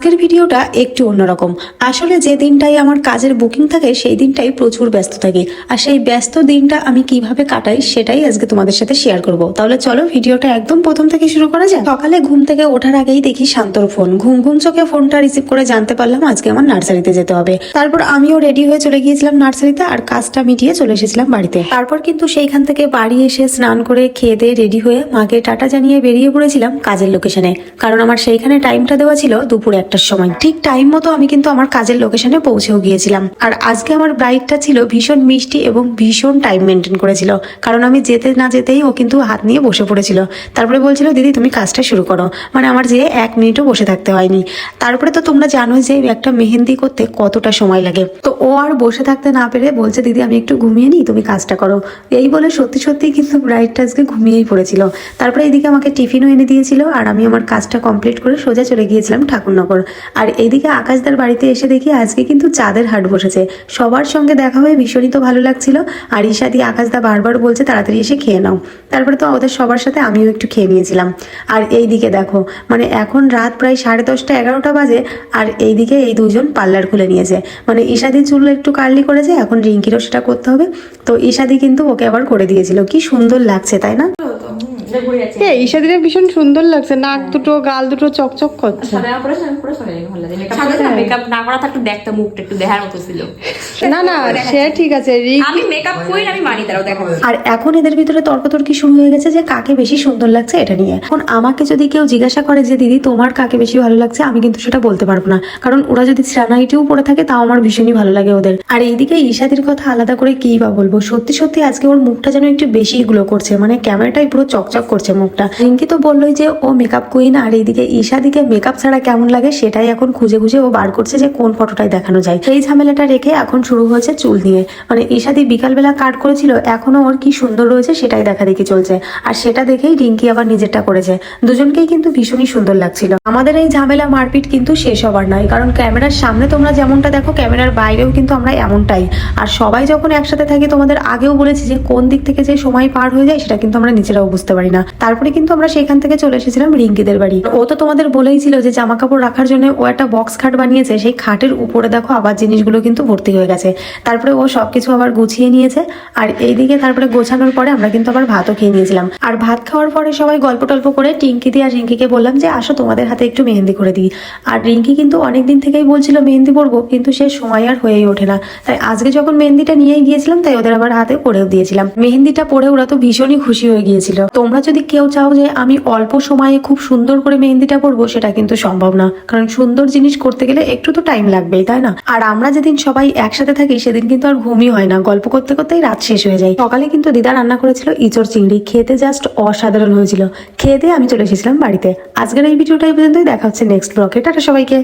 আজকের ভিডিওটা একটু অন্যরকম। আসলে যে দিনটাই আমার কাজের বুকিং থাকে সেই দিনটাই প্রচুর ব্যস্ত থাকি, আর সেই ব্যস্ত দিনটা আমি কিভাবে কাটাই সেটাই আজকে তোমাদের সাথে শেয়ার করব। তাহলে চলো ভিডিওটা একদম প্রথম থেকে শুরু করা যায়। সকালে ঘুম থেকে ওঠার আগেই দেখি শান্তর ফোন, ঘুম ঘুম চোখে ফোনটা রিসিভ করে জানতে পারলাম আজকে আমার নার্সারিতে যেতে হবে। তারপর আমিও রেডি হয়ে চলে গিয়েছিলাম নার্সারিতে, আর কাজটা মিটিয়ে চলে এসেছিলাম বাড়িতে। তারপর কিন্তু সেইখান থেকে বাড়ি এসে স্নান করে খেয়ে দিয়ে রেডি হয়ে মাকে টাটা জানিয়ে বেরিয়ে পড়েছিলাম কাজের লোকেশনে, কারণ আমার সেইখানে টাইমটা দেওয়া ছিল দুপুর 1টার সময়। ঠিক টাইম মতো আমি কিন্তু আমার কাজের লোকেশনে পৌঁছেও গিয়েছিলাম। আর আজকে আমার ব্রাইডটা ছিল ভীষণ মিষ্টি এবং ভীষণ টাইম মেনটেন করেছিল, কারণ আমি যেতে না যেতেই ও কিন্তু হাত নিয়ে বসে পড়েছিল। তারপরে বলছিল দিদি তুমি কাজটা শুরু করো, মানে আমার যে 1 মিনিটও বসে থাকতে হয়নি। তারপরে তো তোমরা জানো যে একটা মেহেন্দি করতে কতটা সময় লাগে, তো ও আর বসে থাকতে না পেরে বলছে দিদি আমি একটু ঘুমিয়ে নিই, তুমি কাজটা করো। এই বলে সত্যি সত্যি কিন্তু ব্রাইডটা আজকে ঘুমিয়েই পড়েছিল। তারপরে এইদিকে আমাকে টিফিনও এনে দিয়েছিল, আর আমি আমার কাজটা কমপ্লিট করে সোজা চলে গিয়েছিলাম ঠাকুরনগর। আর এইদিকে আকাশদার বাড়িতে এসে দেখি আজকে কিন্তু চাঁদের হাট বসেছে। সবার সঙ্গে দেখা হয়ে ভীষণই তো ভালো লাগছিল। আর ঈশাদি আকাশদা বারবার বলছে তাড়াতাড়ি এসে খেয়ে নাও। তারপরে তো ওদের সবার সাথে আমিও একটু খেয়ে নিয়েছিলাম। আর এইদিকে দেখো, মানে এখন রাত প্রায় 10:30 11টা বাজে, আর এইদিকে এই দুজন পার্লার খুলে নিয়েছে। মানে ঈশাদি চুল একটু কার্লি করেছে, এখন রিঙ্কিরও সেটা করতে হবে। তো ঈশাদি কিন্তু ওকে আবার করে দিয়েছিল। কি সুন্দর লাগছে তাই না? ঈশাদিরে ভীষণ সুন্দর লাগছে, নাক দুটো গাল দুটো চকচক করছে। না না সে ঠিক আছে, আর এখন এদের ভিতরে তর্কতর্কি শুরু হয়ে গেছে যে কাকে বেশি সুন্দর লাগছে এটা নিয়ে। এখন আমাকে যদি কেউ জিজ্ঞাসা করে যে দিদি তোমার কাকে বেশি ভালো লাগছে, আমি কিন্তু সেটা বলতে পারবো না, কারণ ওরা যদি স্টানাইটিও পরে থাকে তাও আমার ভীষণই ভালো লাগে ওদের। আর এইদিকে ঈশাদির কথা আলাদা করে কি বা বলবো, সত্যি সত্যি আজকে ওর মুখটা যেন একটু বেশি গ্লো করছে, মানে ক্যামেরাটাই পুরো চকচক করছে মুখটা। রিঙ্কি তো বললোই যে ও মেকআপ কুইন, আর এইদিকে ঈশাদিকে মেকআপ ছাড়া কেমন লাগে সেটাই এখন খুঁজে খুঁজে ও বার করছে যে কোন ফটোটাই দেখানো যায়। সেই ঝামেলাটা রেখে এখন শুরু হয়েছে চুল নিয়ে। মানে ঈশাদি বিকালবেলা কাট করেছিল, এখনো ওর কি সুন্দর রয়েছে সেটাই দেখা দেখি চলছে, আর সেটা দেখেই রিঙ্কি আবার নিজেরটা করেছে। দুজনকেই কিন্তু ভীষণই সুন্দর লাগছিল। আমাদের এই ঝামেলা মারপিট কিন্তু শেষ হবার নয়, কারণ ক্যামেরার সামনে তোমরা যেমনটা দেখো ক্যামেরার বাইরেও কিন্তু আমরা এমনটাই। আর সবাই যখন একসাথে থাকি, তোমাদের আগেও বলেছি যে কোন দিক থেকে যে সময় পার হয়ে যায় সেটা কিন্তু আমরা নিজেরাও বুঝতে পারি না। তারপরে কিন্তু আমরা সেখান থেকে চলে এসেছিলাম রিঙ্কিদের বাড়ি। ও তো তোমাদের বলেই ছিল যে জামা কাপড় রাখার জন্য ও একটা বক্স খাট বানিয়েছে, সেই খাটের উপরে দেখো আবার জিনিসগুলো কিন্তু ভর্তি হয়ে গেছে। তারপরে ও সবকিছু আবার গুছিয়ে নিয়েছে। আর এইদিকে তারপরে গোছানোর পরে আমরা কিন্তু আবার ভাতও খেয়ে নিয়েছিলাম। আর ভাত খাওয়ার পরে সবাই গল্প টল্প করে টিঙ্কিদি আর রিঙ্কিকে বললাম যে আসো তোমাদের হাতে একটু মেহেন্দি করে দিই। আর রিঙ্কি কিন্তু অনেকদিন থেকেই বলছিল মেহেন্দি পরবো, কিন্তু সে সময় আর হয়েই ওঠে না। তাই আজকে যখন মেহেন্দিটা নিয়েই গিয়েছিলাম, তাই ওদের আবার হাতে করেও দিয়েছিলাম। মেহেন্দিটা পরে ওরা তো ভীষণই খুশি হয়ে গিয়েছিল। তোমরা যদি কেউ চাও যে আমি অল্প সময়ে খুব সুন্দর করে মেহেন্দিটা করবো, সেটা কিন্তু সম্ভব না, কারণ সুন্দর জিনিস করতে গেলে একটু তো টাইম লাগবেই, তাই না? আর আমরা যেদিন সবাই একসাথে থাকি সেদিন কিন্তু আর ঘুমই হয় না, গল্প করতে করতেই রাত শেষ হয়ে যায়। সকালে কিন্তু দিদা রান্না করেছিল ইঁচড় চিংড়ি, খেতে জাস্ট অসাধারণ হয়েছিল। খেয়ে দিয়ে আমি চলে এসেছিলাম বাড়িতে। আজকের এই ভিডিওটা এই পর্যন্তই, দেখা হচ্ছে নেক্সট ব্লগে। টাটা সবাইকে।